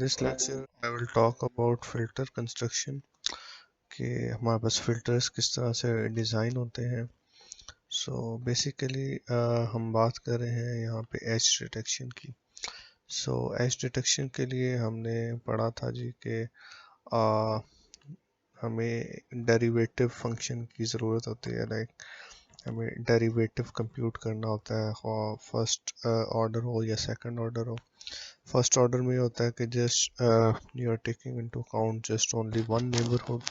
this lecture I will talk about filter construction कि हमारे पास filters किस तरह से डिज़ाइन होते हैं। So basically हम बात कर रहे हैं यहाँ पे edge detection की। So edge detection के लिए हमने पढ़ा था जी कि हमें डेरिवेटिव फंक्शन की ज़रूरत होती है। लाइक हमें डेरिवेटिव कंप्यूट करना होता है, फर्स्ट ऑर्डर हो या सेकंड ऑर्डर हो। फर्स्ट ऑर्डर में होता है कि just you are taking into account just only one neighbourhood,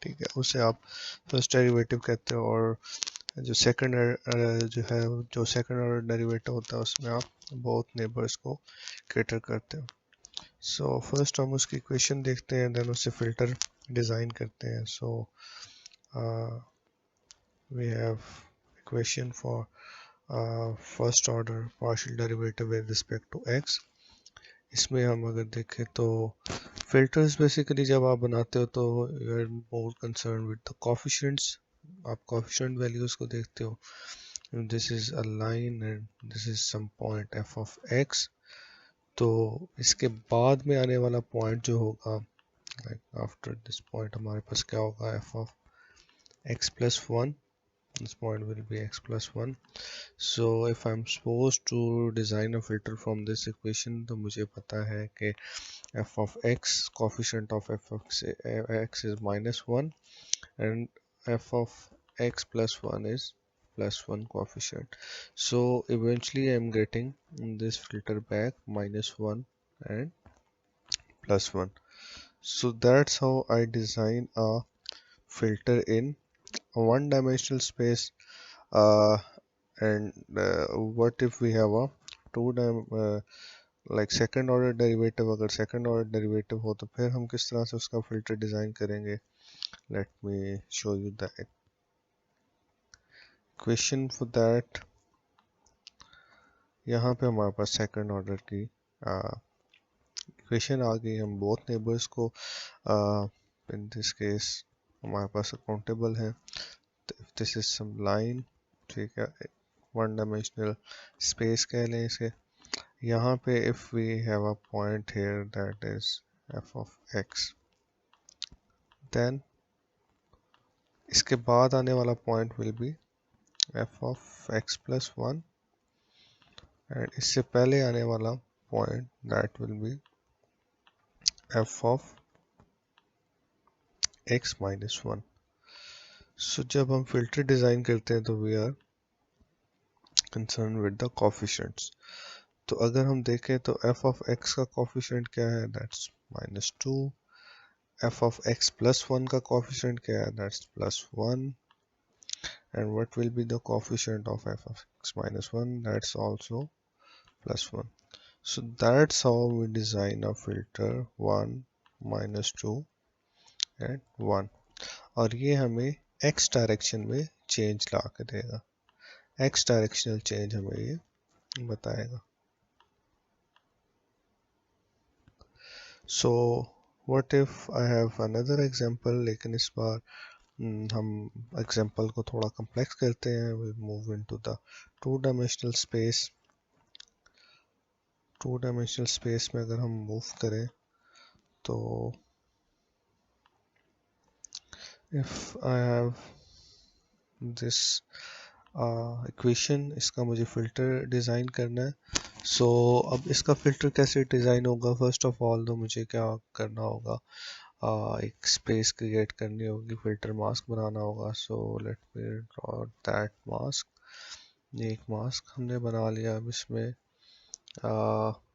ठीक है, उसे आप फर्स्ट डेरिवेटिव कहते हो। और जो सेकंड जो है, जो सेकंड ऑर्डर डेरिवेटिव होता है उसमें आप बोथ नेबर्स को कैटर करते हो। सो फर्स्ट हम उसकी इक्वेशन देखते हैं, देन उससे फिल्टर डिज़ाइन करते हैं। So we have equation for first order partial derivative with respect to x. इसमें हम अगर देखें तो फिल्टर्स बेसिकली जब आप बनाते हो तो you are more concern with the coefficients. आप कोफिशिएंट वैल्यूज को देखते हो। This is a line and this is some point f of x. तो इसके बाद में आने वाला पॉइंट जो होगा, लाइक आफ्टर दिस पॉइंट हमारे पास क्या होगा, F of x plus one. This point will be x plus 1. So if I'm supposed to design a filter from this equation, तो मुझे पता है कि f of x, coefficient of f of x is -1 and f of x plus 1 is +1 coefficient. So eventually I'm getting this filter back -1 and +1. So that's how I design a filter in a one-dimensional space. And what if we have a like second order derivative? अगर second order derivative हो तो फिर हम किस तरह से उसका filter design करेंगे? Let me show you the equation for that. यहाँ पे हमारे पास second order की equation आ गई। हम both neighbors को in this case हमारे पास accountable है। If this is some line, ठीक है, वन डायमेंशनल स्पेस कह लें इसे। यहाँ पे if we have a point here that is f of x, then इसके बाद आने वाला point will be f of x plus 1 and इससे पहले आने वाला point that will be f of x minus 1. So जब हम filter डिज़ाइन करते हैं तो we are concerned with the coefficients. तो अगर हम देखें तो f of x का कोफिशिएंट क्या है, that's -2. f of x plus 1 का कोफिशिएंट क्या है, that's +1. and what will be the coefficient of f of x minus 1, that's also +1. So that's how we design a filter 1, -2 and 1. और ये हमें x direction में change ला के देगा। x directional change हमें ये बताएगा। So what if I have another example, लेकिन इस बार हम एग्जाम्पल को थोड़ा कम्प्लेक्स करते हैं। we move into the two-dimensional space. two-dimensional space में अगर हम मूव करें तो if I have this equation, इसका मुझे फिल्टर डिज़ाइन करना है। सो अब इसका फिल्टर कैसे डिज़ाइन होगा? फर्स्ट ऑफ ऑल तो मुझे क्या करना होगा, एक स्पेस क्रिएट करनी होगी, फिल्टर मास्क बनाना होगा। So let me draw that mask. ये एक मास्क हमने बना लिया। अब इसमें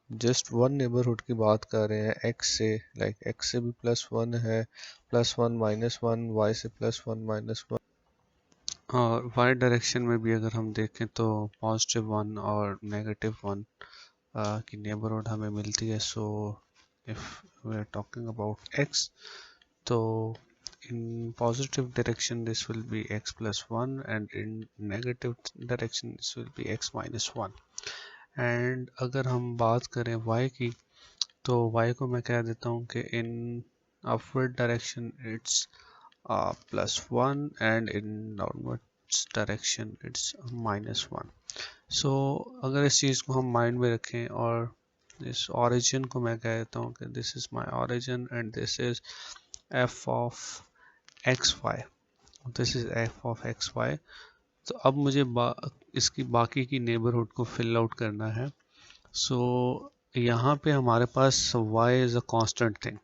जस्ट वन नेबरहुड की बात कर रहे हैं x से, लाइक x से भी +1 है, +1 -1, y से +1 -1, और y डायरेक्शन में भी अगर हम देखें तो +1 और -1 की नेबरहुड हमें मिलती है। So if we are talking about x, तो in positive direction this will be x plus 1 and in negative direction this will be x minus 1. and अगर हम बात करें y की, तो y को मैं कह देता हूँ कि in upward direction it's +1 and in downwards direction it's -1. so अगर इस चीज़ को हम माइंड में रखें और इस origin को मैं कह देता हूँ कि this is my origin and this is f of xy, this is f of xy। तो अब मुझे इसकी बाकी की नेबरहुड को फिल आउट करना है। सो यहाँ पे हमारे पास y is a constant thing,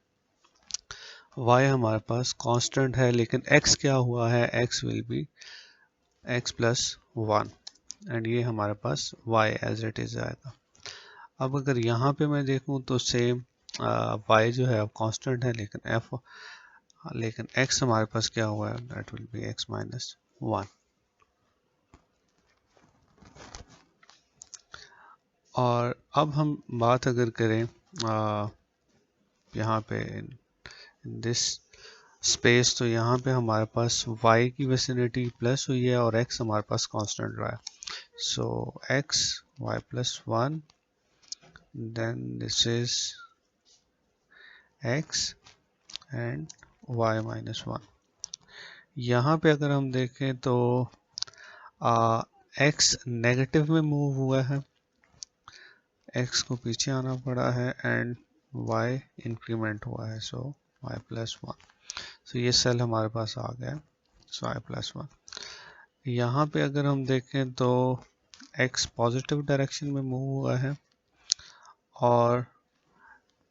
y हमारे पास कांस्टेंट है, लेकिन x क्या हुआ है, x will be x plus 1 and ये हमारे पास y एज इट इज आएगा। अब अगर यहाँ पे मैं देखूँ तो सेम y जो है अब कांस्टेंट है, लेकिन x हमारे पास क्या हुआ है, that will B x minus 1। और अब हम बात अगर करें यहाँ पे दिस स्पेस, तो यहाँ पे हमारे पास y की विसिनिटी प्लस हुई है और x हमारे पास कांस्टेंट रहा है। So x y plus 1, then this is x and y minus 1। यहाँ पे अगर हम देखें तो x नेगेटिव में मूव हुआ है, x को पीछे आना पड़ा है एंड y इंक्रीमेंट हुआ है, सो y प्लस 1। सो ये सेल हमारे पास आ गया, सो y प्लस 1। यहाँ पे अगर हम देखें तो x पॉजिटिव डायरेक्शन में मूव हुआ है और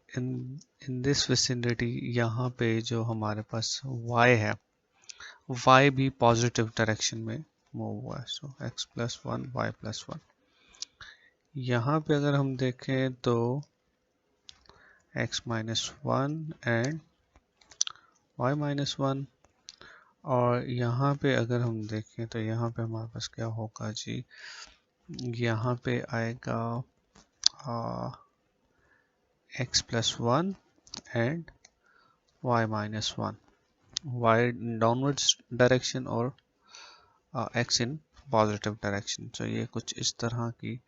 इन दिस विसिनिटी यहाँ पे जो हमारे पास y है, y भी पॉजिटिव डायरेक्शन में मूव हुआ है, so x plus 1 y plus 1। यहाँ पे अगर हम देखें तो x minus 1 and y minus 1, और यहाँ पे अगर हम देखें तो यहाँ पे हमारे पास क्या होगा जी, यहाँ पे आएगा x plus 1 and y minus 1, y downwards direction और x इन पॉजिटिव डायरेक्शन। तो ये कुछ इस तरह की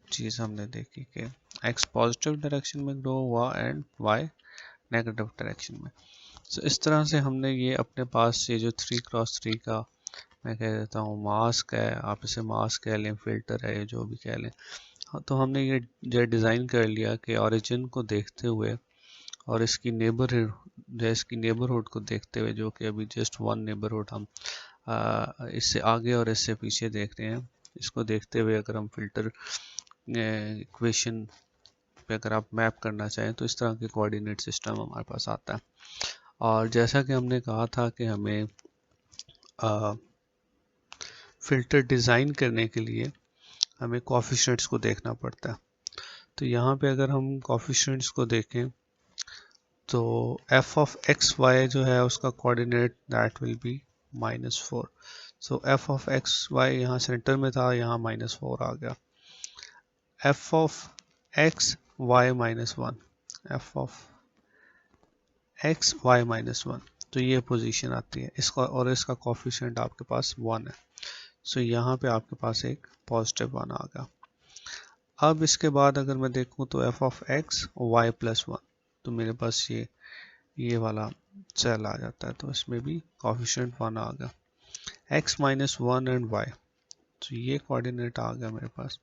चीज़ हमने देखी कि x पॉजिटिव डायरेक्शन में ग्रो हुआ एंड y नेगेटिव डायरेक्शन में। तो इस तरह से हमने ये अपने पास ये जो 3x3 का मैं कह देता हूँ मास्क है, आप इसे मास्क कह लें, फिल्टर है, जो भी कह लें, तो हमने ये डिज़ाइन कर लिया कि ओरिजिन को देखते हुए और इसकी नेबरहुड को देखते हुए, जो कि अभी जस्ट वन नेबरहुड हम इससे आगे और इससे पीछे देख रहे हैं, इसको देखते हुए अगर हम फिल्टर इक्वेशन पे अगर आप मैप करना चाहें तो इस तरह के कोऑर्डिनेट सिस्टम हमारे पास आता है। और जैसा कि हमने कहा था कि हमें फिल्टर डिज़ाइन करने के लिए हमें कोएफिशिएंट्स को देखना पड़ता है। तो यहाँ पे अगर हम कोएफिशिएंट्स को देखें तो f ऑफ एक्स वाई जो है उसका coordinate that will be -4। So f of x y यहाँ सेंटर में था, यहाँ -4 आ गया। f of x y -1, f of x y -1, तो ये पोजीशन आती है इसका, और इसका कोएफिशिएंट आपके पास 1 है। सो यहाँ पे आपके पास एक पॉजिटिव 1 आ गया। अब इसके बाद अगर मैं देखूँ तो f of x y plus 1, तो मेरे पास ये वाला सेल आ जाता है, तो इसमें भी कोएफिशिएंट 1 आ गया। x माइनस 1 एंड y, तो ये कोऑर्डिनेट आ गया मेरे पास,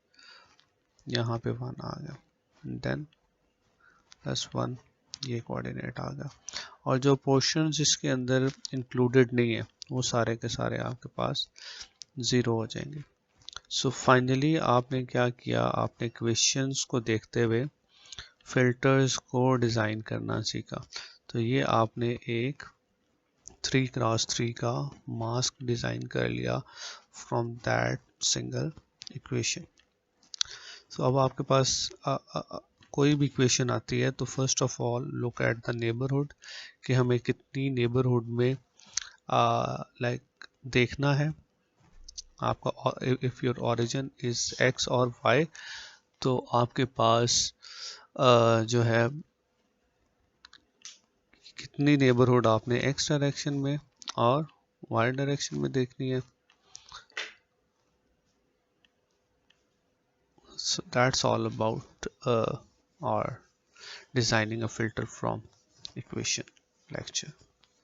यहाँ पे 1 आ गया, देन प्लस 1 ये कोऑर्डिनेट आ गया। और जो पोर्शंस इसके अंदर इंक्लूडेड नहीं है वो सारे के सारे आपके पास 0 हो जाएंगे। सो फाइनली आपने क्या किया, आपने इक्वेशंस को देखते हुए फिल्टर्स को डिज़ाइन करना सीखा। तो ये आपने एक 3x3 का मास्क डिज़ाइन कर लिया फ्रॉम दैट सिंगल इक्वेशन। सो अब आपके पास कोई भी इक्वेशन आती है तो first of all look at the neighbourhood, कि हमें कितनी नेबरहुड में लाइक देखना है आपका। If your origin is x और y, तो आपके पास जो है कितनी नेबरहुड आपने x डायरेक्शन में और y डायरेक्शन में देखनी है। So that's all about or designing a filter from equation lecture.